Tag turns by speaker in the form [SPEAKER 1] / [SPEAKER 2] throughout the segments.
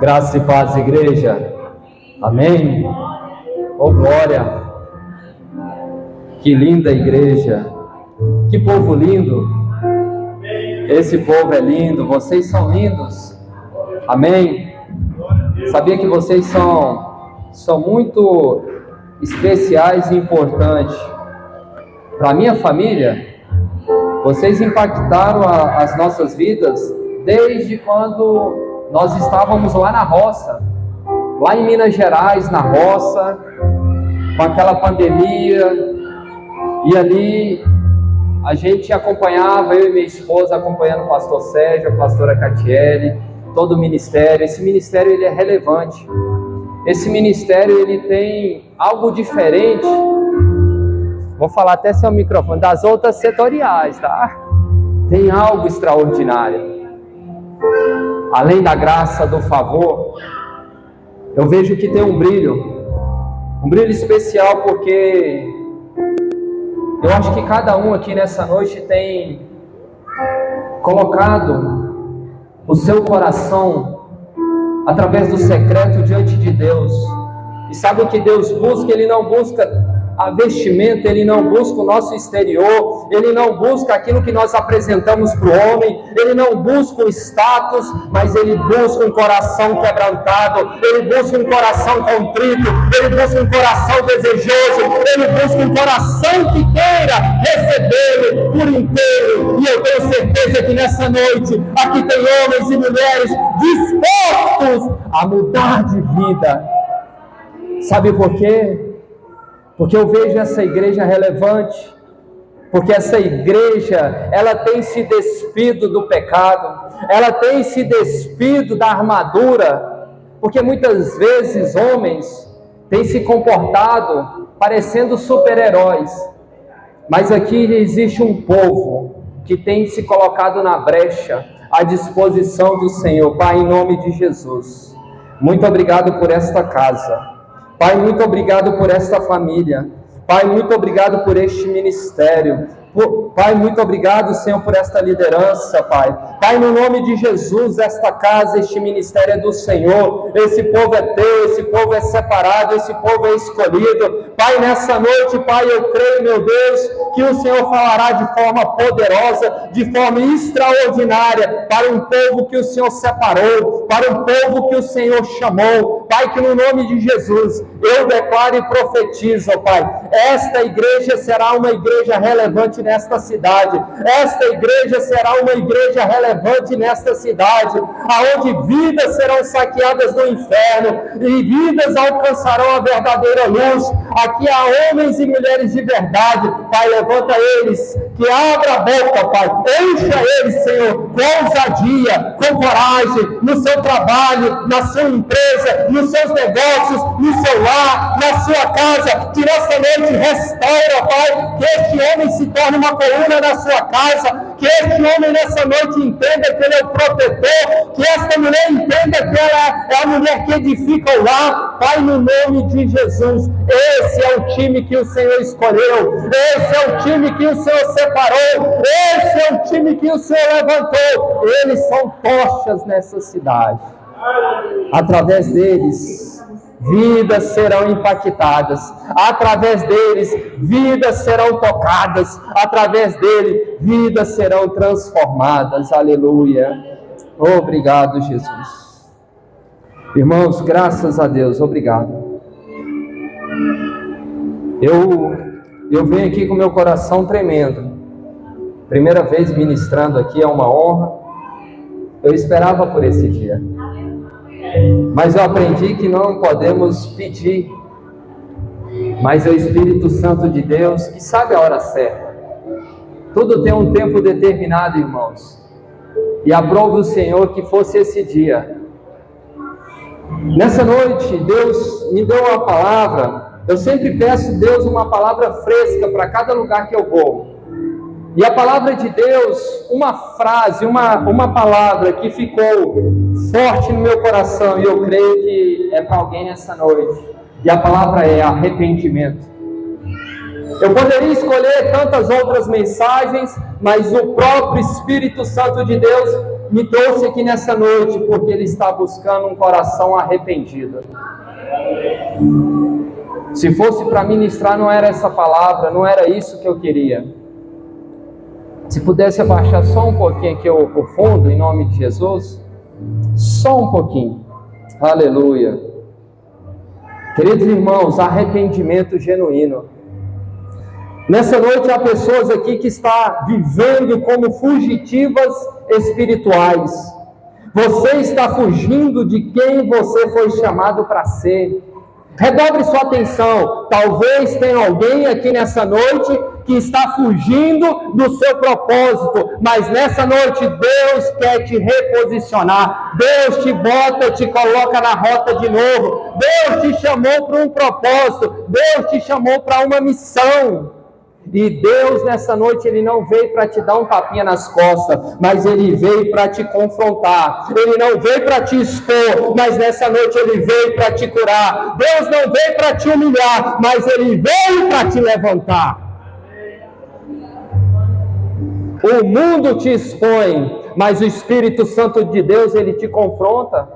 [SPEAKER 1] Graça e paz, igreja. Amém. Oh, glória. Que linda igreja. Que povo lindo. Esse povo é lindo. Vocês são lindos. Amém. Sabia que vocês são muito especiais e importantes para a minha família. Vocês impactaram as nossas vidas desde quando nós estávamos lá na roça, lá em Minas Gerais, na roça, com aquela pandemia, e ali a gente acompanhava, eu e minha esposa acompanhando o pastor Sérgio, a pastora Catiele, todo o ministério. Esse ministério ele é relevante, esse ministério ele tem algo diferente, vou falar até sem o microfone, das outras setoriais, tá? Tem algo extraordinário. Além da graça, do favor, eu vejo que tem um brilho especial, porque eu acho que cada um aqui nessa noite tem colocado o seu coração através do secreto diante de Deus. E sabe o que Deus busca? Ele não busca a vestimenta, Ele não busca o nosso exterior, Ele não busca aquilo que nós apresentamos para o homem, Ele não busca o status, mas Ele busca um coração quebrantado, Ele busca um coração contrito, Ele busca um coração desejoso, Ele busca um coração que queira recebê-lo por inteiro. E eu tenho certeza que nessa noite, aqui tem homens e mulheres dispostos a mudar de vida. Sabe por quê? Porque eu vejo essa igreja relevante, porque essa igreja, ela tem se despido do pecado, ela tem se despido da armadura, porque muitas vezes homens têm se comportado parecendo super-heróis, mas aqui existe um povo que tem se colocado na brecha, à disposição do Senhor. Pai, em nome de Jesus, muito obrigado por esta casa. Pai, muito obrigado por esta família. Pai, muito obrigado por este ministério. Pai, muito obrigado, Senhor, por esta liderança, Pai. Pai, no nome de Jesus, esta casa, este ministério é do Senhor. Esse povo é teu, esse povo é separado, esse povo é escolhido. Pai, nessa noite, Pai, eu creio, meu Deus, que o Senhor falará de forma poderosa, de forma extraordinária, para um povo que o Senhor separou, para um povo que o Senhor chamou. Pai, que no nome de Jesus, eu declaro e profetizo, Pai, esta igreja será uma igreja relevante nesta cidade. Esta igreja será uma igreja relevante nesta cidade, aonde vidas serão saqueadas do inferno e vidas alcançarão a verdadeira luz. Aqui há homens e mulheres de verdade. Pai, levanta eles, que abra a boca, Pai, encha eles, Senhor, com ousadia, com coragem, no seu trabalho, na sua empresa, nos seus negócios, no seu lar, na sua casa. Que nessa noite restaura, Pai, que este homem se torne uma coluna na sua casa, que este homem nessa noite entenda que ele é o protetor, que esta mulher entenda que ela é a mulher que edifica o lar. Pai, no nome de Jesus, esse é o time que o Senhor escolheu, esse é o time que o Senhor separou, esse é o time que o Senhor levantou. Eles são tochas nessa cidade. Através deles, vidas serão impactadas. Através deles, vidas serão tocadas. Através dele, vidas serão transformadas. Aleluia. Obrigado, Jesus. Irmãos, graças a Deus, obrigado. Eu venho aqui com meu coração tremendo. Primeira vez ministrando aqui, é uma honra. Eu esperava por esse dia. Mas eu aprendi que não podemos pedir, mas é o Espírito Santo de Deus que sabe a hora certa. Tudo tem um tempo determinado, irmãos. E aprove o Senhor que fosse esse dia. Nessa noite, Deus me deu uma palavra. Eu sempre peço a Deus uma palavra fresca para cada lugar que eu vou. E a palavra de Deus, uma frase, uma palavra que ficou forte no meu coração, e eu creio que é para alguém nessa noite. E a palavra é arrependimento. Eu poderia escolher tantas outras mensagens, mas o próprio Espírito Santo de Deus me trouxe aqui nessa noite porque Ele está buscando um coração arrependido. Se fosse para ministrar, não era essa palavra, não era isso que eu queria. Se pudesse abaixar só um pouquinho aqui o fundo, em nome de Jesus, só um pouquinho. Aleluia. Queridos irmãos, arrependimento genuíno. Nessa noite há pessoas aqui que estão vivendo como fugitivas espirituais. Você está fugindo de quem você foi chamado para ser. Redobre sua atenção. Talvez tenha alguém aqui nessa noite que está fugindo do seu propósito, mas nessa noite Deus quer te reposicionar. Deus te bota, te coloca na rota de novo. Deus te chamou para um propósito. Deus te chamou para uma missão. E Deus nessa noite, Ele não veio para te dar um tapinha nas costas, mas Ele veio para te confrontar. Ele não veio para te expor, mas nessa noite Ele veio para te curar. Deus não veio para te humilhar, mas Ele veio para te levantar. O mundo te expõe, mas o Espírito Santo de Deus, Ele te confronta.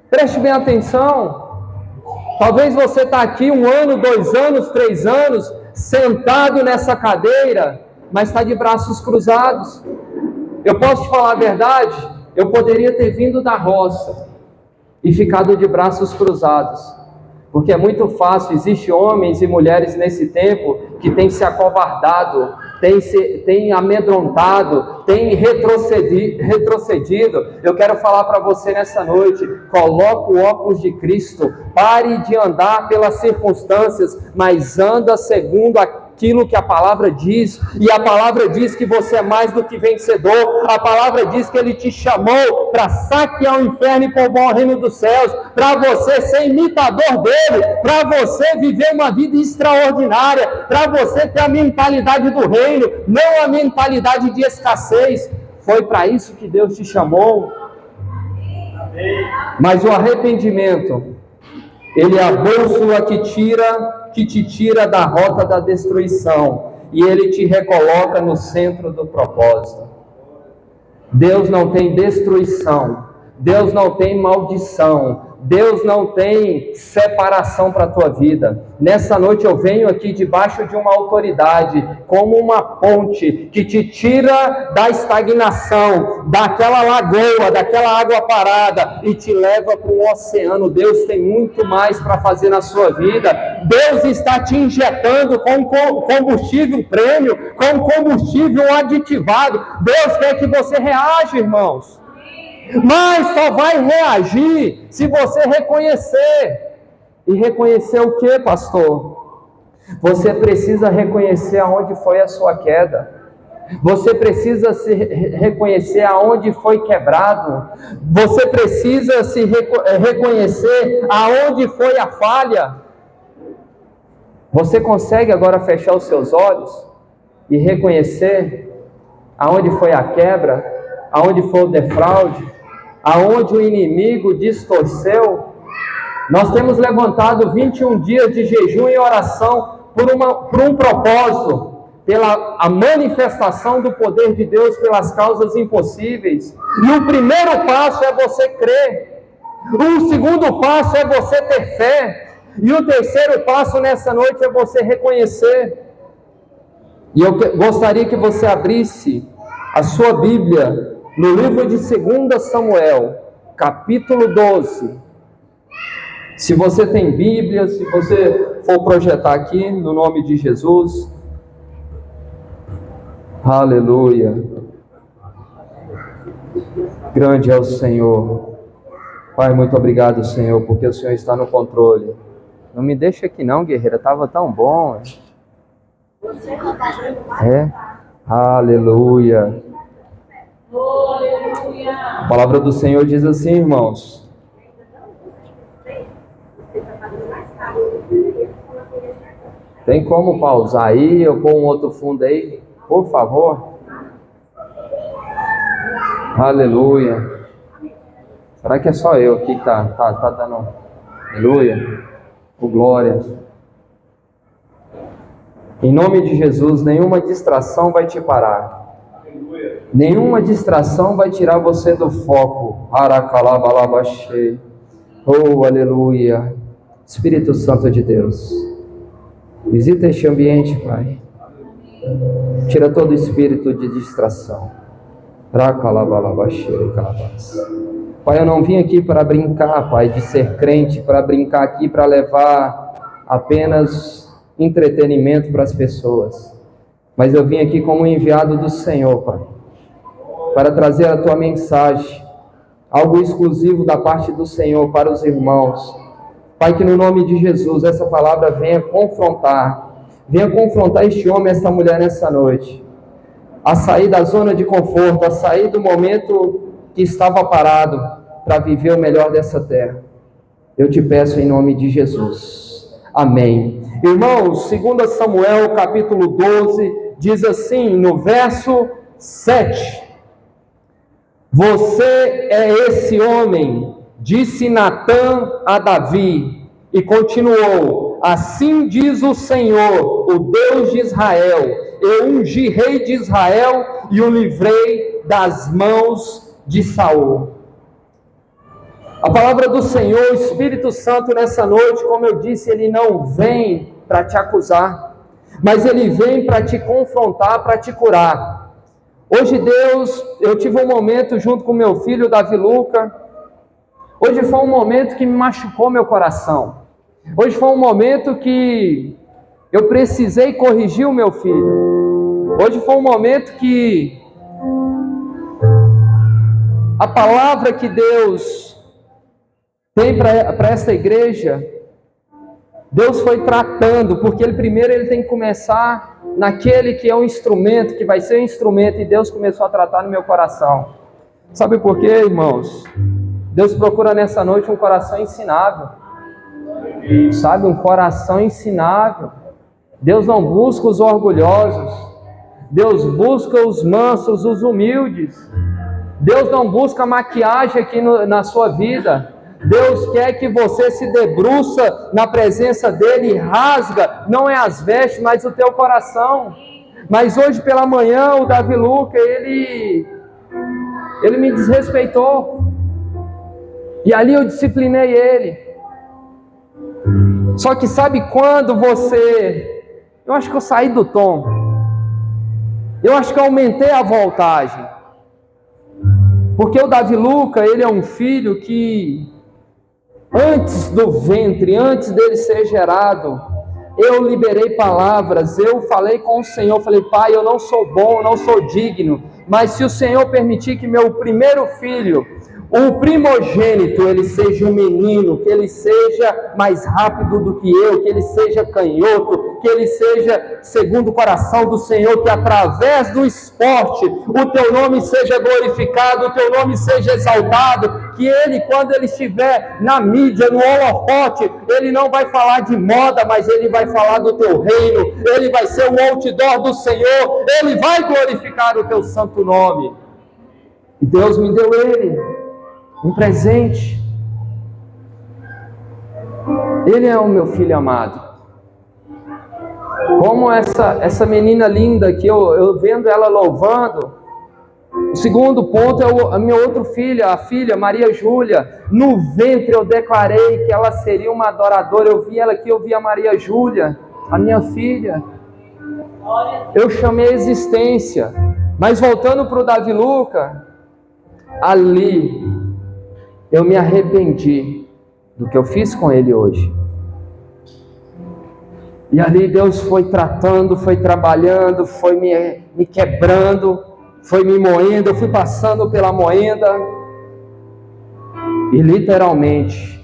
[SPEAKER 1] Preste bem atenção. Talvez você está aqui 1 ano, 2 anos, 3 anos, sentado nessa cadeira, mas está de braços cruzados. Eu posso te falar a verdade? Eu poderia ter vindo da roça e ficado de braços cruzados, porque é muito fácil. Existem homens e mulheres nesse tempo que têm se acovardado, têm amedrontado, têm retrocedido. Eu quero falar para você nessa noite: coloque o óculos de Cristo, pare de andar pelas circunstâncias, mas anda segundo aquilo que a palavra diz. E a palavra diz que você é mais do que vencedor. A palavra diz que Ele te chamou para saquear o inferno e povoar o reino dos céus, para você ser imitador dele, para você viver uma vida extraordinária, para você ter a mentalidade do reino, não a mentalidade de escassez. Foi para isso que Deus te chamou. Mas o arrependimento, ele é a bússola que te tira da rota da destruição, e ele te recoloca no centro do propósito. Deus não tem destruição, Deus não tem maldição, Deus não tem separação para a tua vida. Nessa noite eu venho aqui debaixo de uma autoridade, como uma ponte que te tira da estagnação, daquela lagoa, daquela água parada, e te leva para um oceano. Deus tem muito mais para fazer na sua vida. Deus está te injetando com combustível prêmio, com combustível aditivado. Deus quer que você reaja, irmãos. Mas só vai reagir se você reconhecer. E reconhecer o que, pastor? Você precisa reconhecer aonde foi a sua queda. Você precisa se reconhecer aonde foi quebrado. Você precisa se reconhecer aonde foi a falha. Você consegue agora fechar os seus olhos e reconhecer aonde foi a quebra, aonde foi o defraude, aonde o inimigo distorceu? Nós temos levantado 21 dias de jejum e oração por um propósito, pela a manifestação do poder de Deus pelas causas impossíveis. E o primeiro passo é você crer. O segundo passo é você ter fé. E o terceiro passo nessa noite é você reconhecer. E eu gostaria que você abrisse a sua Bíblia no livro de 2 Samuel, capítulo 12. Se você tem Bíblia, se você for projetar aqui, no nome de Jesus. Aleluia. Grande é o Senhor. Pai, muito obrigado, Senhor, porque o Senhor está no controle. Não me deixa aqui não, guerreira, estava tão bom. Aleluia. A palavra do Senhor diz assim, irmãos. Tem como pausar aí ou pôr um outro fundo aí, por favor? Aleluia. Será que é só eu aqui que tá dando? Aleluia. Por glória. Em nome de Jesus, nenhuma distração vai te parar. Nenhuma distração vai tirar você do foco. Aracalabalabachei. Oh, aleluia. Espírito Santo de Deus, visita este ambiente, Pai. Tira todo espírito de distração. Aracalabalabachei, calabas. Pai, eu não vim aqui para brincar, Pai, de ser crente, para brincar aqui, para levar apenas entretenimento para as pessoas. Mas eu vim aqui como enviado do Senhor, Pai, para trazer a Tua mensagem, algo exclusivo da parte do Senhor para os irmãos. Pai, que no nome de Jesus essa palavra venha confrontar este homem, essa mulher nessa noite, a sair da zona de conforto, a sair do momento que estava parado, para viver o melhor dessa terra. Eu te peço em nome de Jesus. Amém. Irmãos, 2 Samuel capítulo 12, diz assim, no verso 7. Você é esse homem, disse Natã a Davi, e continuou, assim diz o Senhor, o Deus de Israel, eu ungi rei de Israel e o livrei das mãos de Saul. A palavra do Senhor, o Espírito Santo nessa noite, como eu disse, ele não vem para te acusar, mas ele vem para te confrontar, para te curar. Hoje Deus, eu tive um momento junto com meu filho Davi Luca, hoje foi um momento que me machucou meu coração, hoje foi um momento que eu precisei corrigir o meu filho, hoje foi um momento que a palavra que Deus tem para essa igreja, Deus foi tratando, porque primeiro ele tem que começar naquele que é um instrumento, que vai ser um instrumento, e Deus começou a tratar no meu coração. Sabe por quê, irmãos? Deus procura nessa noite um coração ensinável, sabe, um coração ensinável. Deus não busca os orgulhosos, Deus busca os mansos, os humildes. Deus não busca maquiagem aqui na sua vida. Deus quer que você se debruça na presença dele e rasga, não é as vestes, mas o teu coração. Mas hoje pela manhã o Davi Luca, ele me desrespeitou, e ali eu disciplinei ele. Só que sabe quando eu acho que eu saí do tom, eu acho que eu aumentei a voltagem, porque o Davi Luca, ele é um filho que antes do ventre, antes dele ser gerado, eu liberei palavras, eu falei com o Senhor, falei, Pai, eu não sou bom, não sou digno, mas se o Senhor permitir que meu primeiro filho, o primogênito, ele seja um menino, que ele seja mais rápido do que eu, que ele seja canhoto, que ele seja segundo o coração do Senhor, que através do esporte o teu nome seja glorificado, o teu nome seja exaltado, que ele, quando ele estiver na mídia, no holofote, ele não vai falar de moda, mas ele vai falar do teu reino, ele vai ser o outdoor do Senhor, ele vai glorificar o teu santo nome. E Deus me deu ele, um presente. Ele é o meu filho amado. Como essa menina linda que eu vendo ela louvando. O segundo ponto é a minha outra filha, a filha Maria Júlia. No ventre eu declarei que ela seria uma adoradora. Eu vi ela aqui, eu vi a Maria Júlia, a minha filha. Eu chamei a existência. Mas voltando para o Davi Luca, ali eu me arrependi do que eu fiz com ele hoje. E ali Deus foi tratando, foi trabalhando, foi me quebrando, foi me moendo, eu fui passando pela moenda. E literalmente,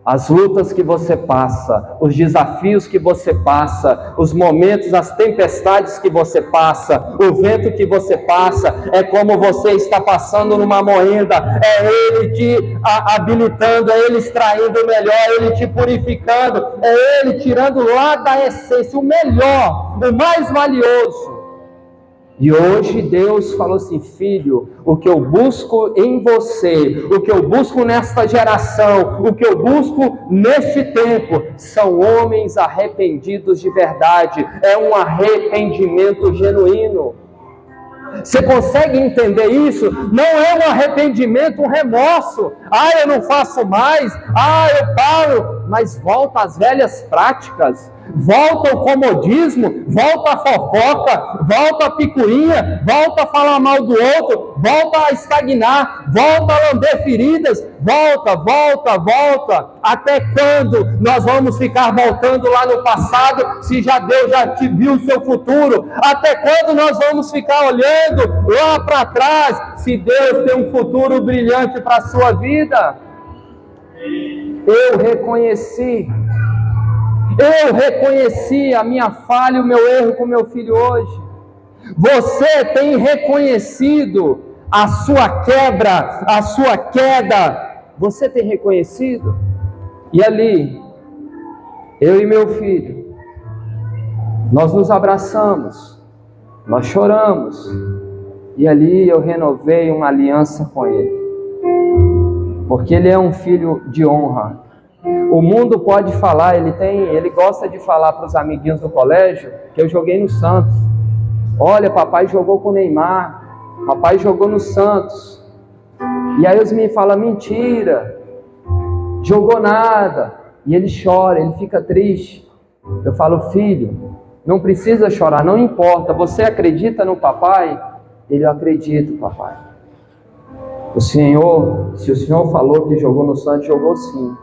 [SPEAKER 1] as lutas que você passa, os desafios que você passa, os momentos, as tempestades que você passa, o vento que você passa, é como você está passando numa moenda, é Ele te habilitando, é Ele extraindo o melhor, é Ele te purificando, é Ele tirando lá da essência o melhor, o mais valioso. E hoje Deus falou assim, filho, o que eu busco em você, o que eu busco nesta geração, o que eu busco neste tempo, são homens arrependidos de verdade, é um arrependimento genuíno. Você consegue entender isso? Não é um arrependimento, um remorso. Eu não faço mais. Eu paro. Mas volta às velhas práticas. Volta ao comodismo. Volta à fofoca. Volta à picuinha. Volta a falar mal do outro. Volta a estagnar. Volta a lamber feridas. Volta. Até quando nós vamos ficar voltando lá no passado, se Deus já te viu o seu futuro? Até quando nós vamos ficar olhando lá para trás, se Deus tem um futuro brilhante para a sua vida? Eu reconheci a minha falha e o meu erro com meu filho hoje. Você tem reconhecido a sua quebra, a sua queda? Você tem reconhecido? E ali, eu e meu filho, nós nos abraçamos, nós choramos, e ali eu renovei uma aliança com ele, porque ele é um filho de honra. O mundo pode falar, ele gosta de falar para os amiguinhos do colégio, que eu joguei no Santos. Olha, papai jogou com o Neymar, papai jogou no Santos. E aí os meninos falam, mentira, jogou nada. E ele chora, ele fica triste. Eu falo, filho, não precisa chorar, não importa. Você acredita no papai? Ele, eu acredito, papai. Se o Senhor falou que jogou no Santos, jogou sim.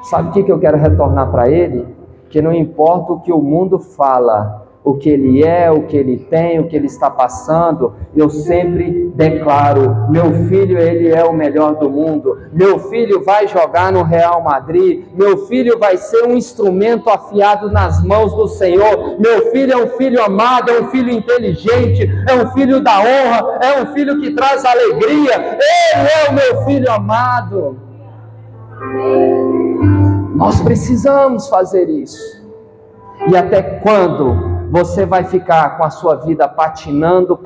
[SPEAKER 1] Sabe o que eu quero retornar para ele? Que não importa o que o mundo fala, o que ele é, o que ele tem, o que ele está passando, eu sempre declaro, meu filho, ele é o melhor do mundo, meu filho vai jogar no Real Madrid, meu filho vai ser um instrumento afiado nas mãos do Senhor, meu filho é um filho amado, é um filho inteligente, é um filho da honra, é um filho que traz alegria, ele é o meu filho amado. Nós precisamos fazer isso. E até quando você vai ficar com a sua vida patinando?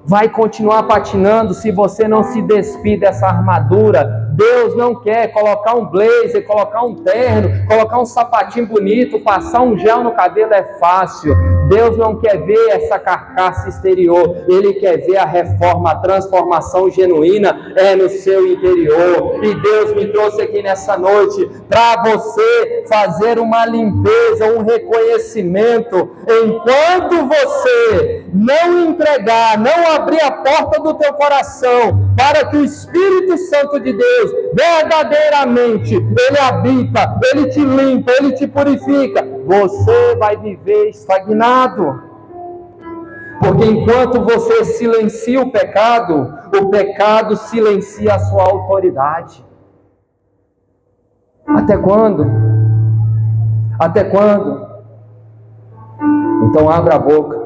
[SPEAKER 1] Vai continuar patinando se você não se despir dessa armadura. Deus não quer colocar um blazer, colocar um terno, colocar um sapatinho bonito, passar um gel no cabelo é fácil. Deus não quer ver essa carcaça exterior, Ele quer ver a reforma, a transformação genuína no seu interior. E Deus me trouxe aqui nessa noite para você fazer uma limpeza, um reconhecimento. Enquanto você não entregar, não abrir a porta do teu coração para que o Espírito Santo de Deus verdadeiramente Ele habita, Ele te limpa, Ele te purifica, você vai viver estagnado. Porque enquanto você silencia o pecado silencia a sua autoridade. Até quando? Até quando? Então abra a boca,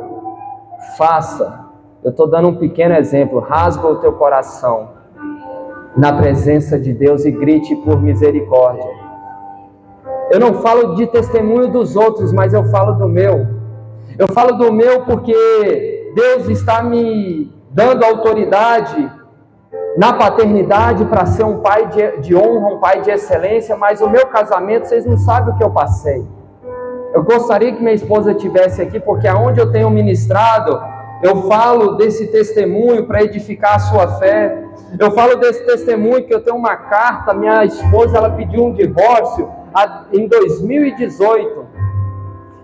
[SPEAKER 1] faça. Eu estou dando um pequeno exemplo. Rasga o teu coração na presença de Deus e grite por misericórdia. Eu não falo de testemunho dos outros, mas eu falo do meu. Eu falo do meu porque Deus está me dando autoridade na paternidade para ser um pai de honra, um pai de excelência, mas o meu casamento, vocês não sabem o que eu passei. Eu gostaria que minha esposa estivesse aqui, porque aonde eu tenho ministrado, eu falo desse testemunho para edificar a sua fé. Eu falo desse testemunho que eu tenho uma carta, minha esposa, ela pediu um divórcio em 2018.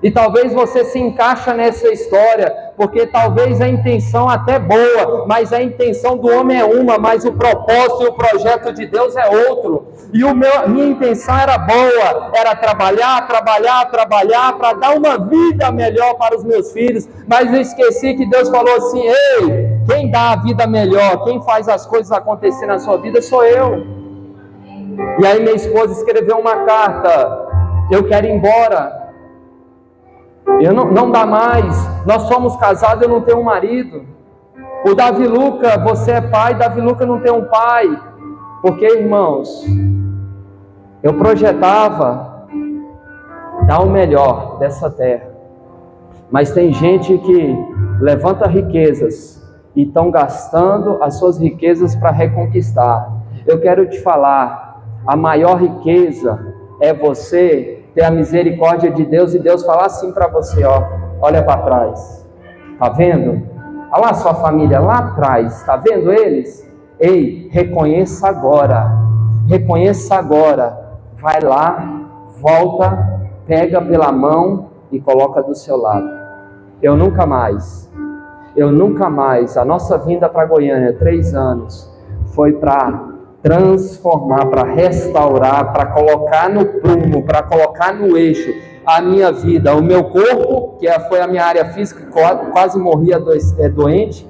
[SPEAKER 1] E talvez você se encaixa nessa história, porque talvez a intenção até boa, mas a intenção do homem é uma, mas o propósito e o projeto de Deus é outro. E minha intenção era boa, era trabalhar para dar uma vida melhor para os meus filhos, mas eu esqueci que Deus falou assim, ei, quem dá a vida melhor, quem faz as coisas acontecer na sua vida sou eu. E aí minha esposa escreveu uma carta, eu quero ir embora. Não dá mais, nós somos casados, eu não tenho um marido. O Davi Luca, você é pai, Davi Luca não tem um pai. Porque, irmãos, eu projetava dar o melhor dessa terra, mas tem gente que levanta riquezas e estão gastando as suas riquezas para reconquistar. Eu quero te falar, a maior riqueza é você ter a misericórdia de Deus e Deus falar assim para você, olha para trás, Está vendo? Olha lá a sua família lá atrás, está vendo eles? Ei, reconheça agora, vai lá, volta, pega pela mão e coloca do seu lado. Eu nunca mais, a nossa vinda para Goiânia, 3 anos, foi para transformar, para restaurar, para colocar no prumo, para colocar no eixo a minha vida, o meu corpo, que foi a minha área física, quase morria doente,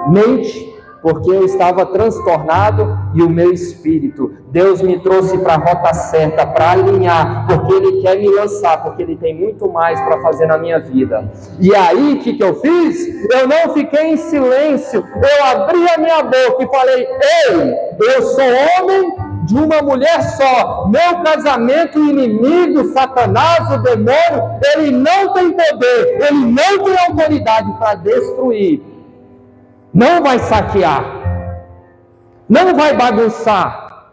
[SPEAKER 1] mente, porque eu estava transtornado, e o meu espírito. Deus me trouxe para a rota certa, para alinhar, porque Ele quer me lançar, porque Ele tem muito mais para fazer na minha vida. E aí, o que eu fiz? Eu não fiquei em silêncio, eu abri a minha boca e falei: ei, eu sou homem de uma mulher só. Meu casamento, o inimigo, Satanás, o demônio, ele não tem poder, ele não tem autoridade para destruir. Não vai saquear, não vai bagunçar.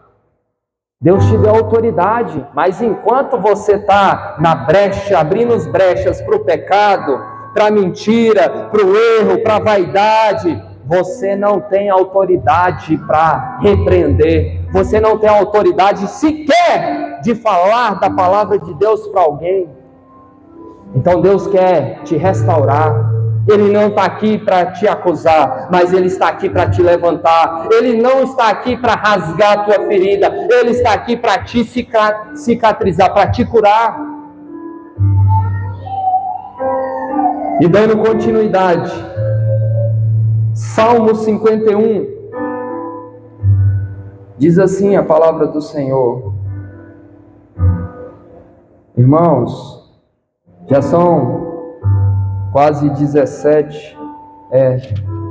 [SPEAKER 1] Deus te deu autoridade, mas enquanto você está na brecha, abrindo as brechas para o pecado, para a mentira, para o erro, para a vaidade, você não tem autoridade para repreender, você não tem autoridade sequer de falar da palavra de Deus para alguém. Então Deus quer te restaurar. Ele não está aqui para te acusar, mas Ele está aqui para te levantar. Ele não está aqui para rasgar a tua ferida, Ele está aqui para te cicatrizar, para te curar. E dando continuidade, Salmo 51, diz assim a palavra do Senhor. Irmãos, já são quase 17,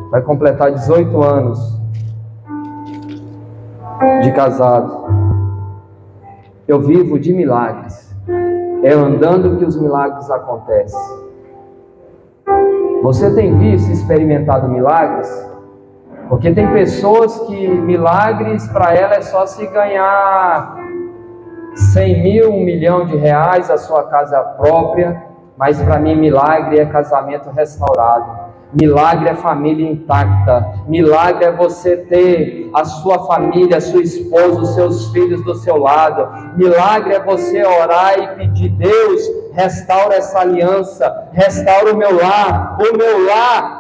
[SPEAKER 1] vai completar 18 anos de casado. Eu vivo de milagres, é andando que os milagres acontecem. Você tem visto e experimentado milagres? Porque tem pessoas que milagres para ela é só se ganhar 100 mil, 1 milhão de reais, a sua casa própria. Mas para mim milagre é casamento restaurado, milagre é família intacta, milagre é você ter a sua família, a sua esposa, os seus filhos do seu lado, milagre é você orar e pedir: Deus, restaura essa aliança, restaura o meu lar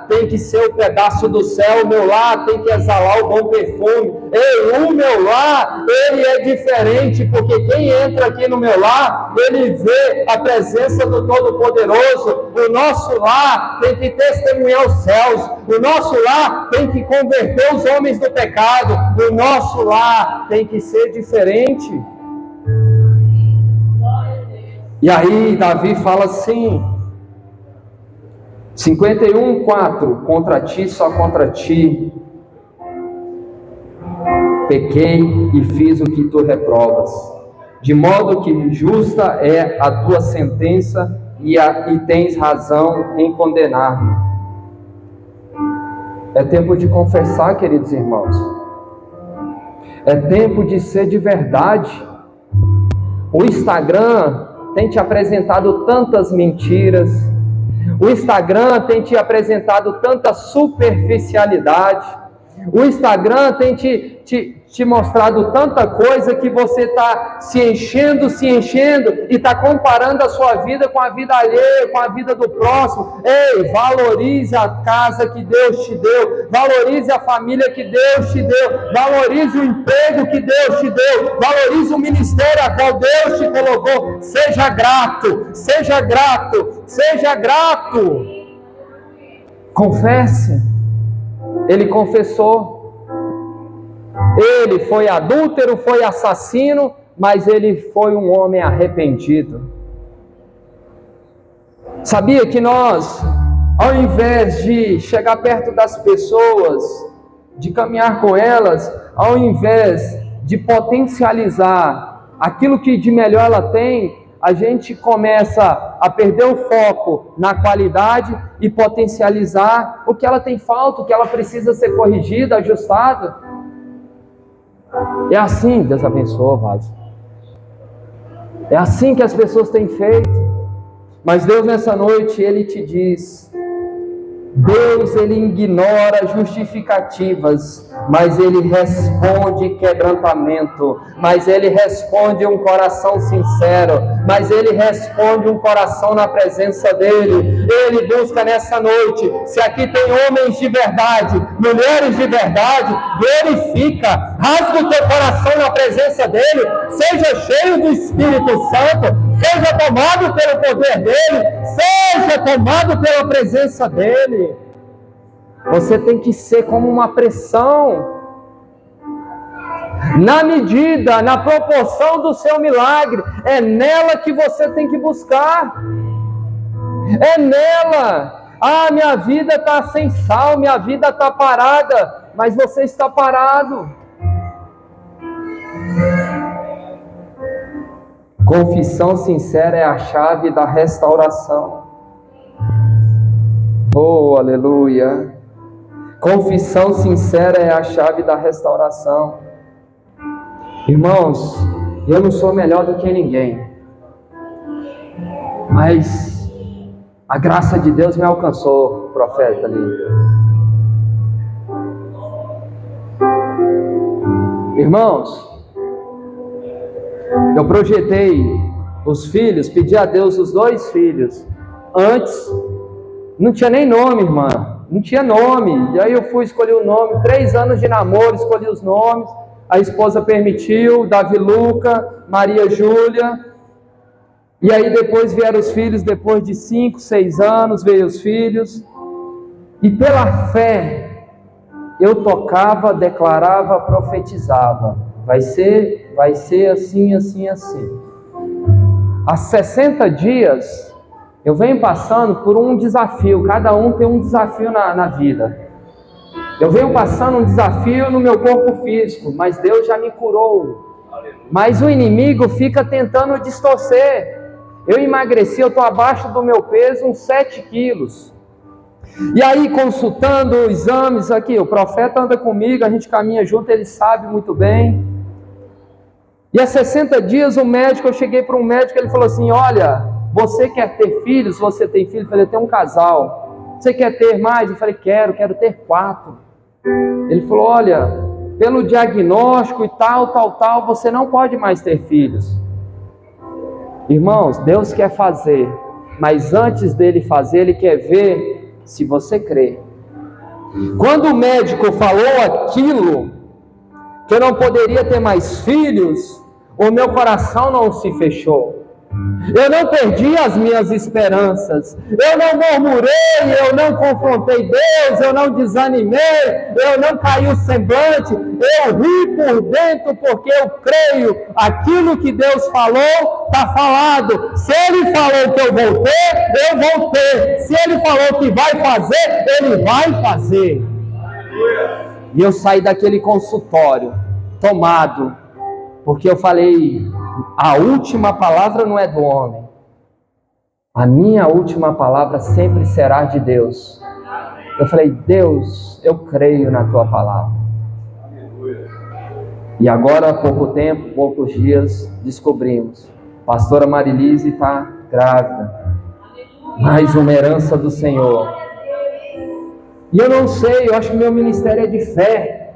[SPEAKER 1] tem que ser o pedaço do céu, o meu lar tem que exalar o bom perfume. Ei, o meu lar, ele é diferente, porque quem entra aqui no meu lar, ele vê a presença do Todo-Poderoso. O nosso lar tem que testemunhar os céus, o nosso lar tem que converter os homens do pecado, o nosso lar tem que ser diferente. E aí Davi fala assim, 51:4, contra ti, só contra ti, pequei e fiz o que tu reprovas, de modo que justa é a tua sentença e tens razão em condenar-me. É tempo de confessar, queridos irmãos, é tempo de ser de verdade. O Instagram tem te apresentado tantas mentiras, o Instagram tem te apresentado tanta superficialidade, o Instagram tem te mostrado tanta coisa que você está se enchendo e está comparando a sua vida com a vida alheia, com a vida do próximo. Ei, valorize a casa que Deus te deu, valorize a família que Deus te deu, valorize o emprego que Deus te deu, valorize o ministério a qual Deus te colocou. Seja grato, seja grato, seja grato. Confesse. Ele confessou. Ele foi adúltero, foi assassino, mas ele foi um homem arrependido. Sabia que nós, ao invés de chegar perto das pessoas, de caminhar com elas, ao invés de potencializar aquilo que de melhor ela tem, a gente começa a perder o foco na qualidade e potencializar o que ela tem falta, o que ela precisa ser corrigida, ajustada. É assim, Deus abençoa, vaso. É assim que as pessoas têm feito. Mas Deus nessa noite, Ele te diz: Deus, ele ignora justificativas, mas ele responde quebrantamento, mas ele responde um coração sincero, mas ele responde um coração na presença dele. Ele busca nessa noite, se aqui tem homens de verdade, mulheres de verdade, glorifica, rasga o teu coração na presença dele, seja cheio do Espírito Santo, seja tomado pelo poder dele, seja tomado pela presença dele. Você tem que ser como uma pressão, na medida, na proporção do seu milagre. É nela que você tem que buscar, é nela. Ah, minha vida está sem sal, minha vida está parada, mas você está parado. Confissão sincera é a chave da restauração. Oh, aleluia! Confissão sincera é a chave da restauração. Irmãos, eu não sou melhor do que ninguém, mas a graça de Deus me alcançou, profeta ali. Irmãos, eu projetei os filhos, pedi a Deus os 2 filhos. Antes, não tinha nem nome, irmã, não tinha nome. E aí eu fui escolher o nome, 3 anos de namoro, escolhi os nomes. A esposa permitiu, Davi Luca, Maria Júlia. E aí depois vieram os filhos, depois de 5, 6 anos, veio os filhos. E pela fé, eu tocava, declarava, profetizava. Vai ser assim, assim, assim. Há 60 dias, eu venho passando por um desafio. Cada um tem um desafio na vida. Eu venho passando um desafio no meu corpo físico, mas Deus já me curou. Mas o inimigo fica tentando distorcer. Eu emagreci, eu estou abaixo do meu peso, uns 7 quilos. E aí, consultando exames aqui, o profeta anda comigo, a gente caminha junto, ele sabe muito bem. E há 60 dias, eu cheguei para um médico, ele falou assim: olha, você quer ter filhos? Você tem filho? Eu falei: eu tenho um casal. Você quer ter mais? Eu falei: quero ter 4. Ele falou: olha, pelo diagnóstico e tal, você não pode mais ter filhos. Irmãos, Deus quer fazer, mas antes dele fazer, ele quer ver se você crê. Quando o médico falou aquilo, que eu não poderia ter mais filhos, o meu coração não se fechou. Eu não perdi as minhas esperanças, eu não murmurei, eu não confrontei Deus, eu não desanimei, eu não caí o semblante, eu ri por dentro, porque eu creio, aquilo que Deus falou, está falado. Se Ele falou que eu vou ter, se Ele falou que vai fazer, Ele vai fazer. E eu saí daquele consultório, tomado, porque eu falei: a última palavra não é do homem, a minha última palavra sempre será de Deus. Eu falei: Deus, eu creio na tua palavra. E agora, há pouco tempo, poucos dias, descobrimos: pastora Marilise está grávida. Mais uma herança do Senhor. E eu não sei, eu acho que meu ministério é de fé,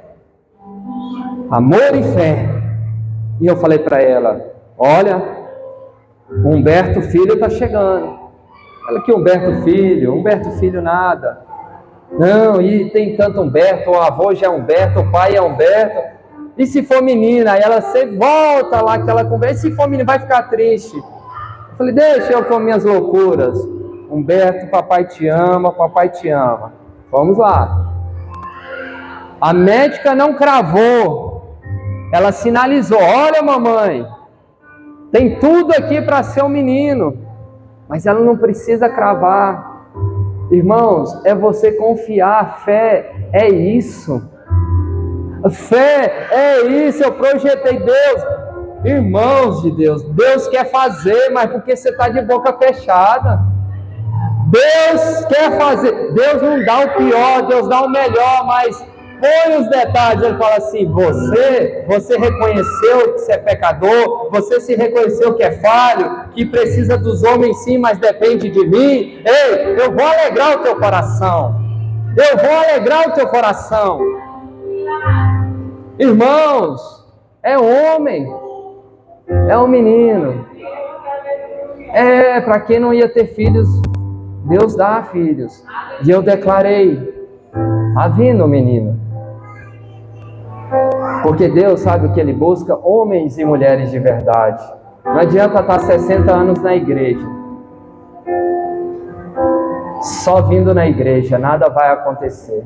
[SPEAKER 1] amor e fé. E eu falei para ela: olha, Humberto Filho está chegando. Ela: que Humberto Filho nada. Não, e tem tanto Humberto, o avô já é Humberto, o pai é Humberto. E se for menina? Aí ela sempre volta lá, aquela conversa. E se for menina, vai ficar triste. Eu falei: deixa eu com minhas loucuras. Humberto, papai te ama, papai te ama. Vamos lá. A médica não cravou, ela sinalizou: olha, mamãe, tem tudo aqui para ser um menino, mas ela não precisa cravar. Irmãos, é você confiar. Fé é isso. Fé é isso. Eu projetei Deus. Irmãos de Deus, Deus quer fazer, mas porque você está de boca fechada. Deus quer fazer. Deus não dá o pior, Deus dá o melhor, mas põe os detalhes. Ele fala assim: você reconheceu que você é pecador, você se reconheceu que é falho, que precisa dos homens sim, mas depende de mim. Ei, eu vou alegrar o teu coração. Eu vou alegrar o teu coração. Irmãos, é homem, é um menino. Para quem não ia ter filhos, Deus dá filhos. E eu declarei, tá vindo, menino. Porque Deus sabe o que Ele busca? Homens e mulheres de verdade. Não adianta estar 60 anos na igreja. Só vindo na igreja, nada vai acontecer.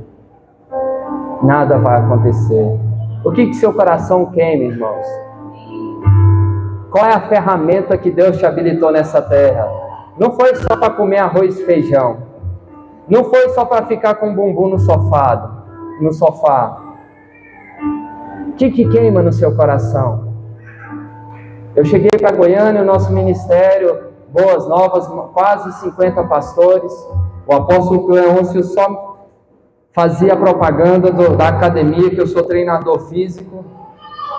[SPEAKER 1] Nada vai acontecer. O que seu coração queima, irmãos? Qual é a ferramenta que Deus te habilitou nessa terra? Não foi só para comer arroz e feijão. Não foi só para ficar com o bumbum no sofá. O que queima no seu coração? Eu cheguei para Goiânia, o nosso ministério, Boas Novas, quase 50 pastores. O apóstolo Cleôncio só fazia propaganda da academia, que eu sou treinador físico.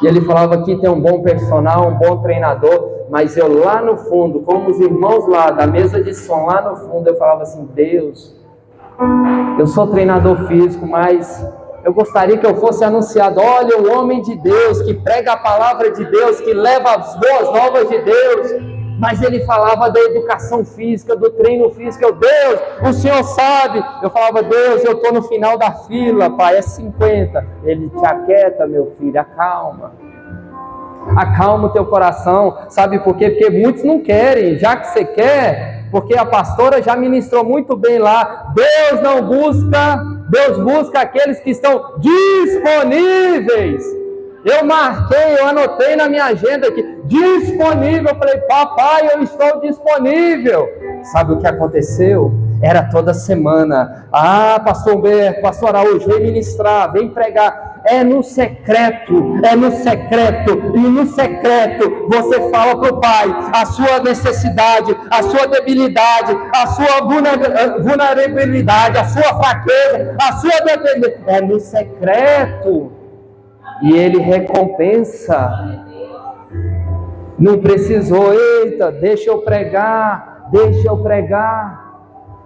[SPEAKER 1] E ele falava, aqui tem um bom personal, um bom treinador. Mas eu lá no fundo, como os irmãos lá da mesa de som, lá no fundo, eu falava assim, Deus, eu sou treinador físico, mas eu gostaria que eu fosse anunciado. Olha, o homem de Deus, que prega a palavra de Deus, que leva as boas novas de Deus. Mas ele falava da educação física, do treino físico. Eu, Deus, o Senhor sabe. Eu falava, Deus, eu estou no final da fila, pai, é 50. Ele, te aquieta, meu filho, acalma. Acalma o teu coração. Sabe por quê? Porque muitos não querem. Já que você quer, porque a pastora já ministrou muito bem lá. Deus busca aqueles que estão disponíveis. Eu marquei, eu anotei na minha agenda aqui, disponível. Eu falei, papai, eu estou disponível. Sabe o que aconteceu? Era toda semana. Ah, pastor Humberto, pastor Araújo, vem ministrar, vem pregar. É no secreto. E no secreto você fala para o pai a sua necessidade, a sua debilidade, a sua vulnerabilidade, a sua fraqueza, a sua dependência. É no secreto. E ele recompensa. Não precisou, eita, deixa eu pregar.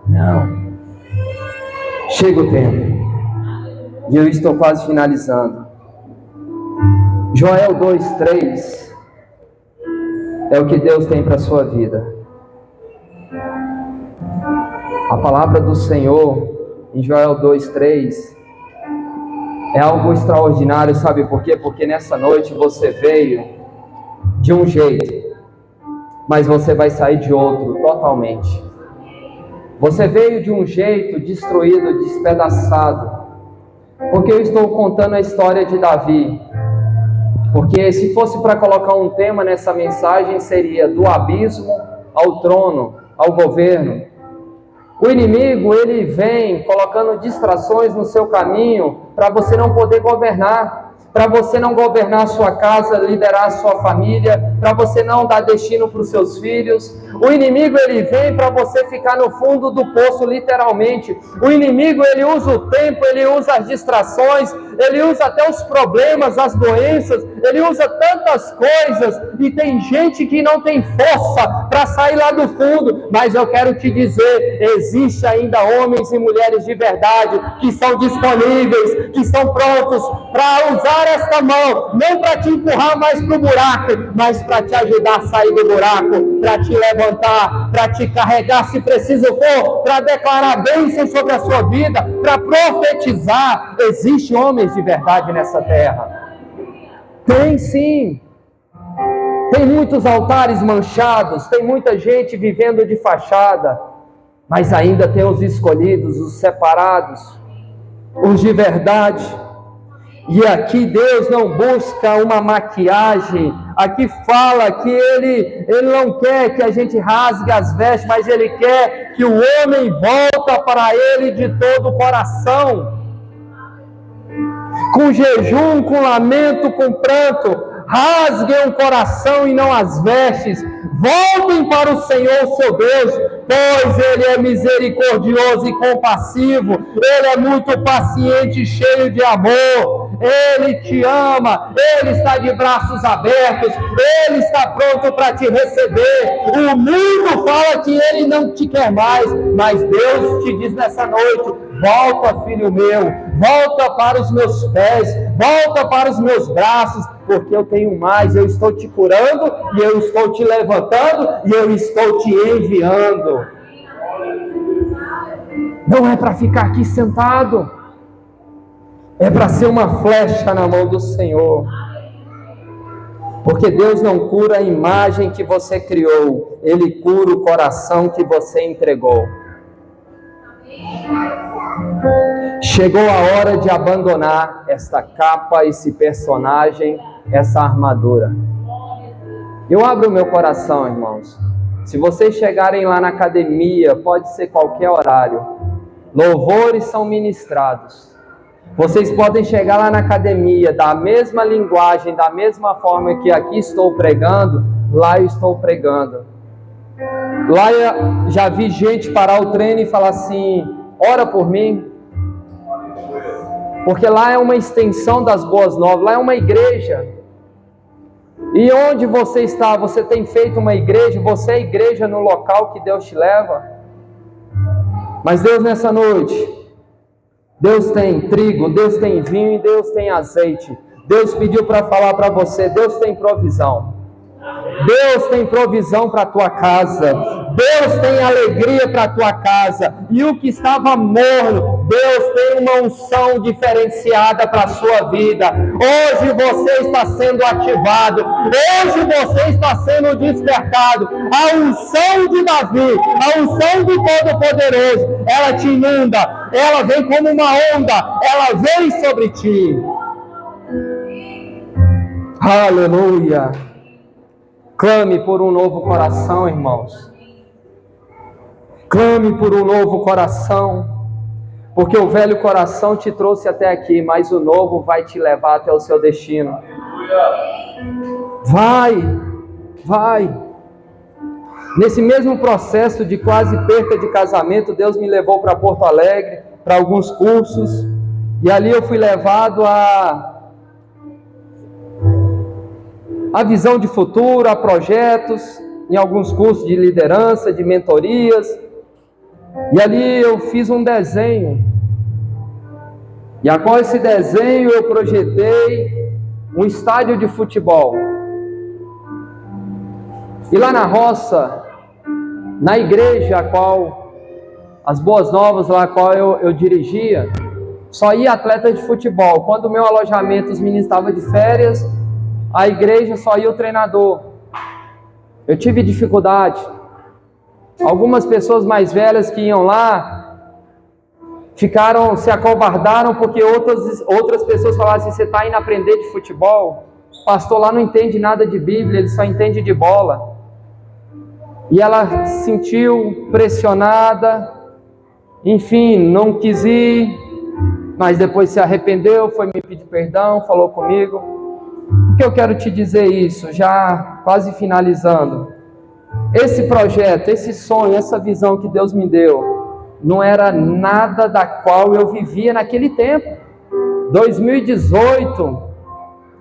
[SPEAKER 1] Não. Chega o tempo. E eu estou quase finalizando. Joel 2:3 é o que Deus tem para a sua vida. A palavra do Senhor em Joel 2:3 é algo extraordinário, sabe por quê? Porque nessa noite você veio de um jeito, mas você vai sair de outro totalmente. Você veio de um jeito destruído, despedaçado, porque eu estou contando a história de Davi. Porque se fosse para colocar um tema nessa mensagem, seria do abismo ao trono, ao governo. O inimigo, ele vem colocando distrações no seu caminho para você não poder governar, para você não governar a sua casa, liderar a sua família, para você não dar destino para os seus filhos. O inimigo, ele vem para você ficar no fundo do poço, literalmente. O inimigo, ele usa o tempo, ele usa as distrações, ele usa até os problemas, as doenças, ele usa tantas coisas, e tem gente que não tem força para sair lá do fundo. Mas eu quero te dizer, existe ainda homens e mulheres de verdade, que são disponíveis, que estão prontos para usar esta mão, não para te empurrar mais para o buraco, mas para te ajudar a sair do buraco, para te levantar, para te carregar se preciso for, para declarar bênção sobre a sua vida, para profetizar. Existem homens de verdade nessa terra. Tem sim. Tem muitos altares manchados, tem muita gente vivendo de fachada, mas ainda tem os escolhidos, os separados, os de verdade. E aqui Deus não busca uma maquiagem. Aqui fala que Ele não quer que a gente rasgue as vestes, mas Ele quer que o homem volta para Ele de todo o coração. Com jejum, com lamento, com pranto, rasguem o coração e não as vestes. Voltem para o Senhor, seu Deus, pois Ele é misericordioso e compassivo. Ele é muito paciente e cheio de amor. Ele te ama, Ele está de braços abertos, Ele está pronto para te receber. O mundo fala que Ele não te quer mais, mas Deus te diz nessa noite, volta, filho meu, volta para os meus pés, volta para os meus braços, porque eu tenho mais, eu estou te curando, e eu estou te levantando, e eu estou te enviando. Não é para ficar aqui sentado, é para ser uma flecha na mão do Senhor. Porque Deus não cura a imagem que você criou, Ele cura o coração que você entregou. Chegou a hora de abandonar esta capa, esse personagem, essa armadura. Eu abro o meu coração, irmãos. Se vocês chegarem lá na academia, pode ser qualquer horário, louvores são ministrados. Vocês podem chegar lá na academia, da mesma linguagem, da mesma forma que aqui estou pregando, lá eu estou pregando. Lá eu já vi gente parar o treino e falar assim, ora por mim. Porque lá é uma extensão das boas novas, lá é uma igreja. E onde você está? Você tem feito uma igreja? Você é igreja no local que Deus te leva? Mas Deus nessa noite, Deus tem trigo, Deus tem vinho e Deus tem azeite. Deus pediu para falar para você, Deus tem provisão. Deus tem provisão para a tua casa. Deus tem alegria para a tua casa. E o que estava morno, Deus tem uma unção diferenciada para a sua vida. Hoje você está sendo ativado. Hoje você está sendo despertado. A unção de Davi, a unção do Todo-Poderoso, ela te inunda. Ela vem como uma onda. Ela vem sobre ti. Aleluia. Clame por um novo coração, irmãos. Clame por um novo coração. Porque o velho coração te trouxe até aqui, mas o novo vai te levar até o seu destino. Vai. Nesse mesmo processo de quase perca de casamento, Deus me levou para Porto Alegre, para alguns cursos. E ali eu fui levado a visão de futuro, a projetos, em alguns cursos de liderança, de mentorias. E ali eu fiz um desenho. E após esse desenho eu projetei um estádio de futebol. E lá na roça, na igreja a qual, as Boas Novas, lá a qual eu dirigia, só ia atleta de futebol. Quando o meu alojamento, os meninos estavam de férias, a igreja só ia o treinador. Eu tive dificuldade. Algumas pessoas mais velhas que iam lá se acovardaram porque outras pessoas falaram assim: você está indo aprender de futebol? O pastor lá não entende nada de Bíblia, ele só entende de bola. E ela se sentiu pressionada, enfim, não quis ir, mas depois se arrependeu, foi me pedir perdão, falou comigo. Por que eu quero te dizer isso, já quase finalizando? Esse projeto, esse sonho, essa visão que Deus me deu, não era nada da qual eu vivia naquele tempo. 2018,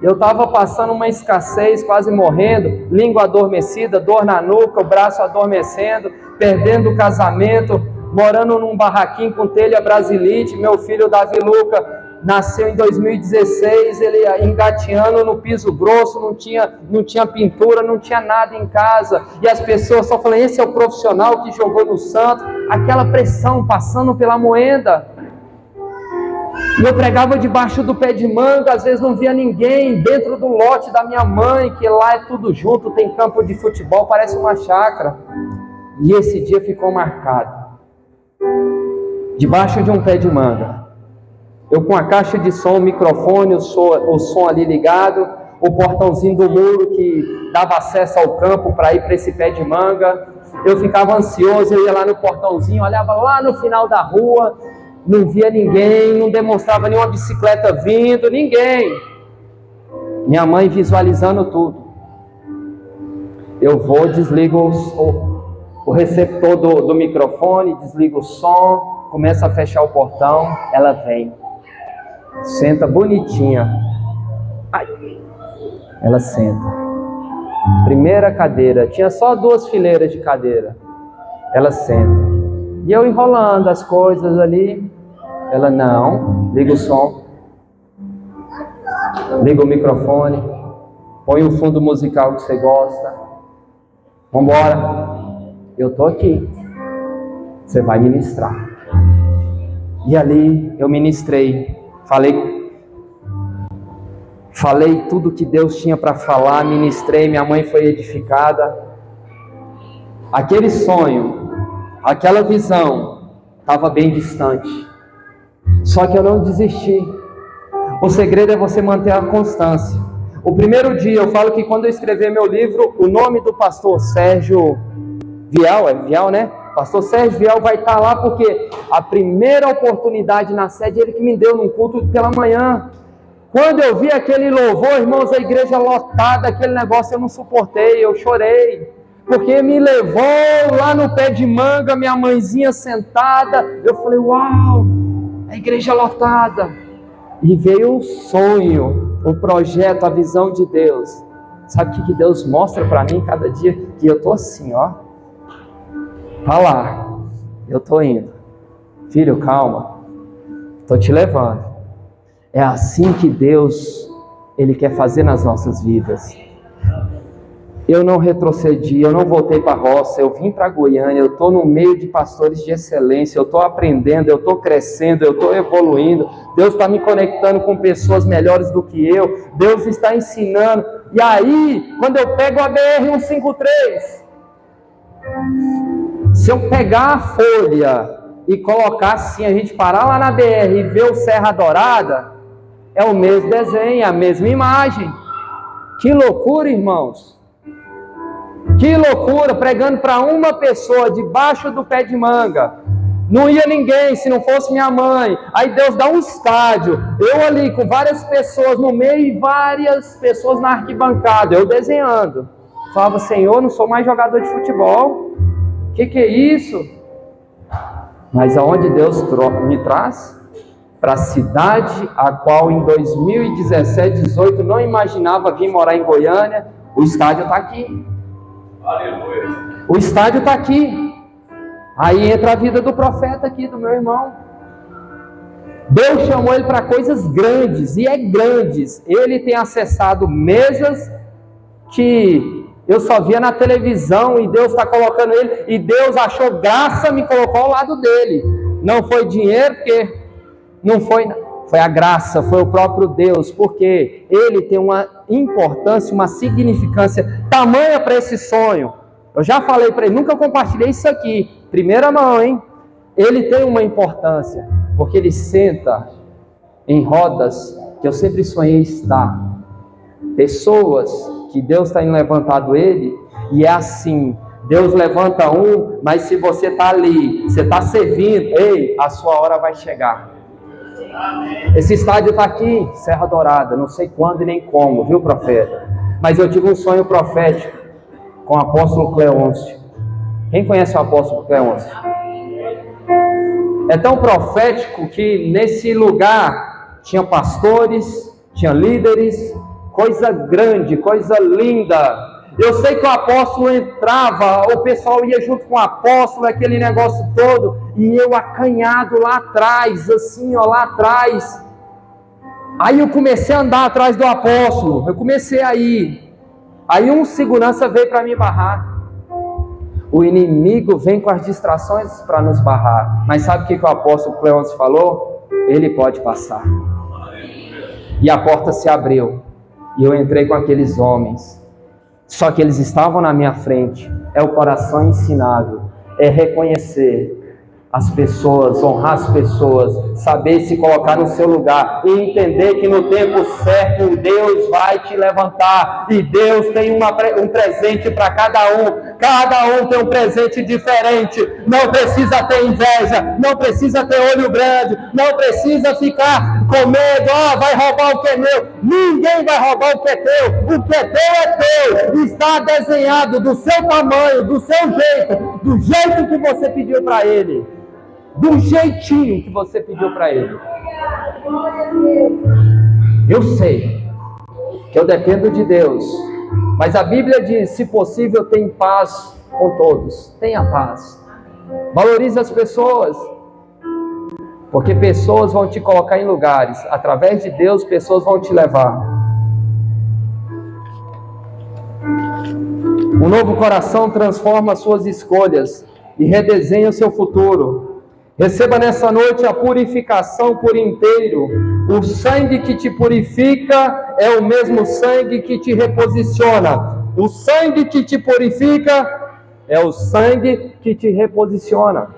[SPEAKER 1] eu estava passando uma escassez, quase morrendo, língua adormecida, dor na nuca, o braço adormecendo, perdendo o casamento, morando num barraquinho com telha brasilite. Meu filho Davi Luca nasceu em 2016, ele engateando no piso grosso, não tinha pintura, não tinha nada em casa, e as pessoas só falam: esse é o profissional que jogou no Santos. Aquela pressão passando pela moenda. E eu pregava debaixo do pé de manga, às vezes não via ninguém, dentro do lote da minha mãe, que lá é tudo junto, tem campo de futebol, parece uma chácara. E esse dia ficou marcado, debaixo de um pé de manga. Eu com a caixa de som, o microfone, o som ali ligado, o portãozinho do muro que dava acesso ao campo para ir para esse pé de manga. Eu ficava ansioso, eu ia lá no portãozinho, olhava lá no final da rua, não via ninguém, não demonstrava nenhuma bicicleta vindo, ninguém. Minha mãe visualizando tudo. Eu vou, desligo o receptor do microfone, desligo o som, começa a fechar o portão, ela vem. Senta bonitinha. Ai. Ela senta. Primeira cadeira, tinha só 2 fileiras de cadeira. Ela senta. E eu enrolando as coisas ali. Ela, não, liga o som, liga o microfone, põe o fundo musical que você gosta, vamos embora, eu estou aqui, você vai ministrar. E ali eu ministrei, falei tudo que Deus tinha para falar, ministrei, minha mãe foi edificada. Aquele sonho, aquela visão estava bem distante, só que eu não desisti. O segredo é você manter a constância. O primeiro dia, eu falo que quando eu escrever meu livro, o nome do pastor Sérgio Vial, né? Pastor Sérgio Vial vai estar lá, porque a primeira oportunidade na sede, ele que me deu num culto pela manhã. Quando eu vi aquele louvor, irmãos, a igreja lotada, aquele negócio, eu não suportei, eu chorei. Porque me levou lá no pé de manga, minha mãezinha sentada, eu falei, uau, a igreja lotada. E veio o sonho, o projeto, a visão de Deus. Sabe o que Deus mostra para mim cada dia? Que eu tô assim, ó. Tá lá, eu tô indo. Filho, calma, tô te levando. É assim que Deus, Ele quer fazer nas nossas vidas. Eu não retrocedi, eu não voltei para a roça, eu vim para Goiânia, eu estou no meio de pastores de excelência, eu estou aprendendo, eu estou crescendo, eu estou evoluindo, Deus está me conectando com pessoas melhores do que eu, Deus está ensinando. E aí, quando eu pego a BR-153, se eu pegar a folha e colocar assim, a gente parar lá na BR e ver o Serra Dourada, é o mesmo desenho, a mesma imagem. Que loucura, irmãos! Que loucura, pregando para uma pessoa debaixo do pé de manga. Não ia ninguém se não fosse minha mãe. Aí Deus dá um estádio, eu ali com várias pessoas no meio e várias pessoas na arquibancada, eu desenhando. Falava, Senhor, não sou mais jogador de futebol. Que é isso? Mas aonde Deus me traz? Para a cidade a qual em 2017, 18 não imaginava vir morar em Goiânia. O estádio está aqui. Aleluia. O estádio está aqui. Aí entra a vida do profeta aqui, do meu irmão. Deus chamou ele para coisas grandes, e é grandes. Ele tem acessado mesas que eu só via na televisão, e Deus está colocando ele, e Deus achou graça, me colocou ao lado dele. Não foi dinheiro, porque não foi a graça, foi o próprio Deus, porque ele tem uma importância, uma significância tamanha para esse sonho. Eu já falei para ele, nunca compartilhei isso aqui, primeira mão, hein? Ele tem uma importância, porque ele senta em rodas que eu sempre sonhei estar. Pessoas que Deus está levantado ele, e é assim, Deus levanta um, mas se você está ali, você está servindo, ei, a sua hora vai chegar. Esse estádio está aqui, Serra Dourada, não sei quando e nem como, viu, profeta? Mas eu tive um sonho profético com o apóstolo Cleôncio. Quem conhece o apóstolo Cleôncio? É tão profético que nesse lugar tinha pastores, tinha líderes, coisa grande, coisa linda. Eu sei que o apóstolo entrava, o pessoal ia junto com o apóstolo, aquele negócio todo, e eu acanhado lá atrás, assim, ó, lá atrás. Aí eu comecei a andar atrás do apóstolo, eu comecei a ir. Aí um segurança veio para me barrar. O inimigo vem com as distrações para nos barrar. Mas sabe o que o apóstolo Cleôncio falou? Ele pode passar. E a porta se abriu, e eu entrei com aqueles homens. Só que eles estavam na minha frente. É o coração ensinável, é reconhecer as pessoas, honrar as pessoas, saber se colocar no seu lugar e entender que no tempo certo Deus vai te levantar, e Deus tem um presente para cada um tem um presente diferente. Não precisa ter inveja, não precisa ter olho grande, não precisa ficar com medo, vai roubar o que é meu. Ninguém vai roubar o que é teu, o que é teu, está desenhado do seu tamanho, do seu jeito, do jeito que você pediu para ele. Do jeitinho que você pediu para ele. Eu sei que eu dependo de Deus, mas a Bíblia diz, se possível, tenha paz com todos. Tenha paz. Valorize as pessoas. Porque pessoas vão te colocar em lugares. Através de Deus, pessoas vão te levar. Um novo coração transforma suas escolhas e redesenha o seu futuro. Receba nessa noite a purificação por inteiro. O sangue que te purifica é o mesmo sangue que te reposiciona. O sangue que te purifica é o sangue que te reposiciona.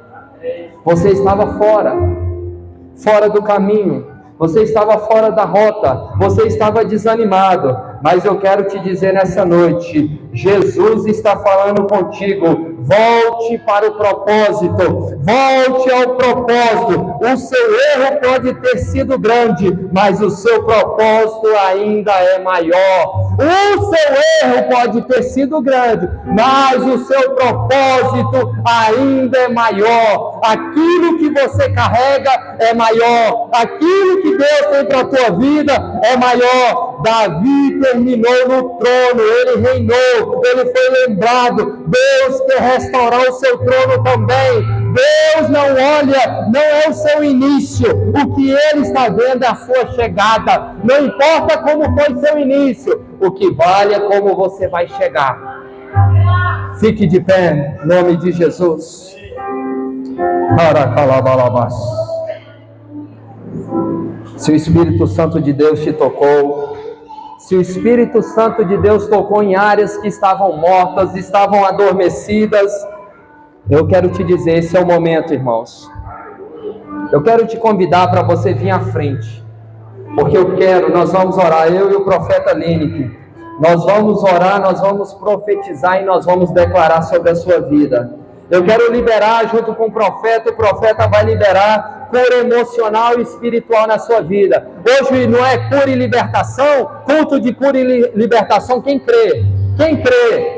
[SPEAKER 1] Você estava fora do caminho, você estava fora da rota, você estava desanimado, mas eu quero te dizer nessa noite, Jesus está falando contigo, volte para o propósito, volte ao propósito. O seu erro pode ter sido grande, mas o seu propósito ainda é maior. O seu erro pode ter sido grande, mas o seu propósito ainda é maior. Aquilo que você carrega é maior, aquilo que Deus tem para a tua vida é maior. Davi terminou no trono, ele reinou, ele foi lembrado. Deus quer restaurar o seu trono também. Deus não olha, não é o seu início, o que Ele está vendo é a sua chegada. Não importa como foi seu início, o que vale é como você vai chegar. Fique de pé, em nome de Jesus. Se o Espírito Santo de Deus te tocou, se o Espírito Santo de Deus tocou em áreas que estavam mortas, estavam adormecidas, eu quero te dizer, esse é o momento, irmãos. Eu quero te convidar para você vir à frente, porque nós vamos orar, eu e o profeta Lineker, nós vamos orar, nós vamos profetizar e nós vamos declarar sobre a sua vida. Eu quero liberar junto com o profeta vai liberar cura emocional e espiritual na sua vida. Hoje não é cura e libertação, culto de cura e libertação, quem crê?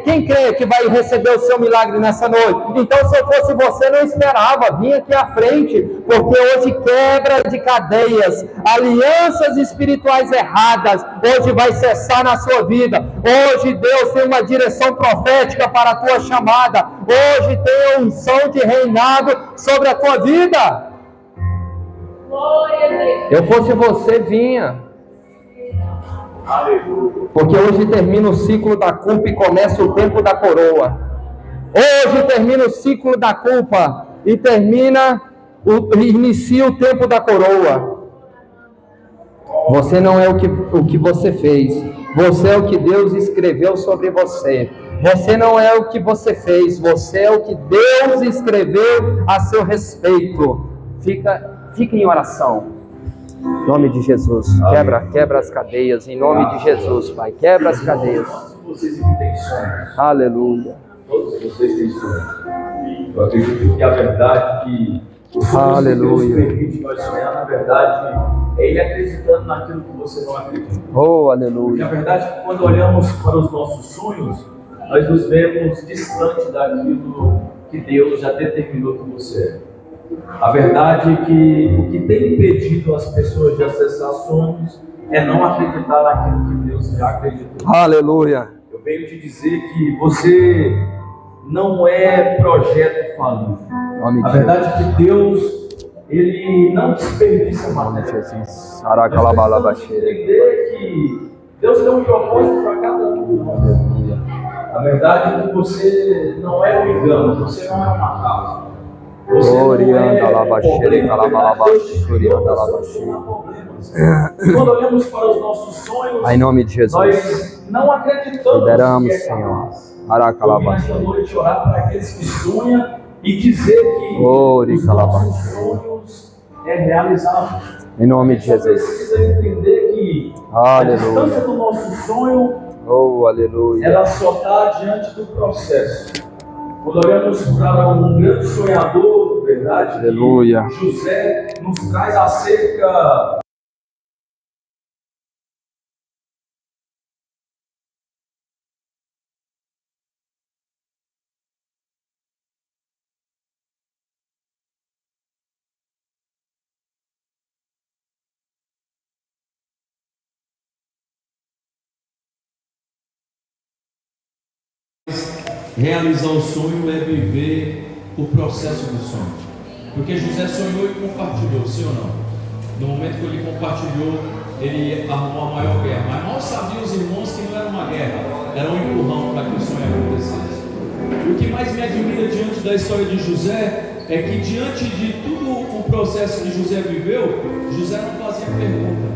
[SPEAKER 1] Quem crê que vai receber o seu milagre nessa noite? Então, se eu fosse você, não esperava, vinha aqui à frente, porque hoje quebra de cadeias, alianças espirituais erradas, hoje vai cessar na sua vida. Hoje Deus tem uma direção profética para a tua chamada. Hoje tem a unção de reinado sobre a tua vida. Eu fosse você, vinha. Porque hoje termina o ciclo da culpa e começa o tempo da coroa. Hoje termina o ciclo da culpa e inicia o tempo da coroa. Você não é o que você fez. Você é o que Deus escreveu sobre você. Você não é o que você fez. Você é o que Deus escreveu a seu respeito. Fica em oração. Em nome de Jesus, quebra as cadeias, em nome de Jesus, Pai, quebra as cadeias.
[SPEAKER 2] Vocês têm sonhos.
[SPEAKER 1] Aleluia.
[SPEAKER 2] Todos vocês têm sonhos. Eu acredito que a verdade que o sonho que Deus permite nós sonhar, na verdade, é Ele acreditando naquilo que você não acredita.
[SPEAKER 1] Oh, aleluia.
[SPEAKER 2] Porque a verdade é que quando olhamos para os nossos sonhos, nós nos vemos distante daquilo que Deus já determinou que você é. A verdade é que o que tem impedido as pessoas de acessar sonhos é não acreditar naquilo que Deus já acreditou.
[SPEAKER 1] Aleluia.
[SPEAKER 2] Eu venho te dizer que você não é projeto falido. A verdade é que Deus, Ele não desperdiça matéria. Nós precisamos entender que Deus tem um propósito para cada um. A verdade é que você não é um engano, você não é uma causa. Você não é quando olhamos para os nossos sonhos,
[SPEAKER 1] em nome de Jesus,
[SPEAKER 2] nós não acreditamos.
[SPEAKER 1] Liberamos, Senhor.
[SPEAKER 2] Eu vim esta noite orar para aqueles que sonham e dizer que os nossos sonhos é realizável.
[SPEAKER 1] Em nome de Jesus.
[SPEAKER 2] Você precisa entender que a distância do nosso sonho,
[SPEAKER 1] aleluia,
[SPEAKER 2] ela só está diante do processo. Quando olhamos para um grande sonhador, verdade,
[SPEAKER 1] aleluia,
[SPEAKER 2] José nos traz acerca realizar o sonho é viver o processo do sonho.
[SPEAKER 3] Porque José sonhou e compartilhou, sim ou não? No momento que ele compartilhou, ele arrumou a maior guerra. Mas mal sabiam os irmãos que não era uma guerra, era um empurrão para que o sonho acontecesse. O que mais me admira diante da história de José é que, diante de todo o processo que José viveu, José não fazia pergunta.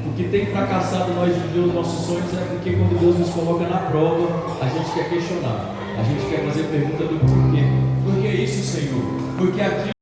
[SPEAKER 3] O que tem fracassado nós de viver os nossos sonhos é porque, quando Deus nos coloca na prova, a gente quer questionar, a gente quer fazer pergunta do porquê. Por que isso, Senhor? Porque aquilo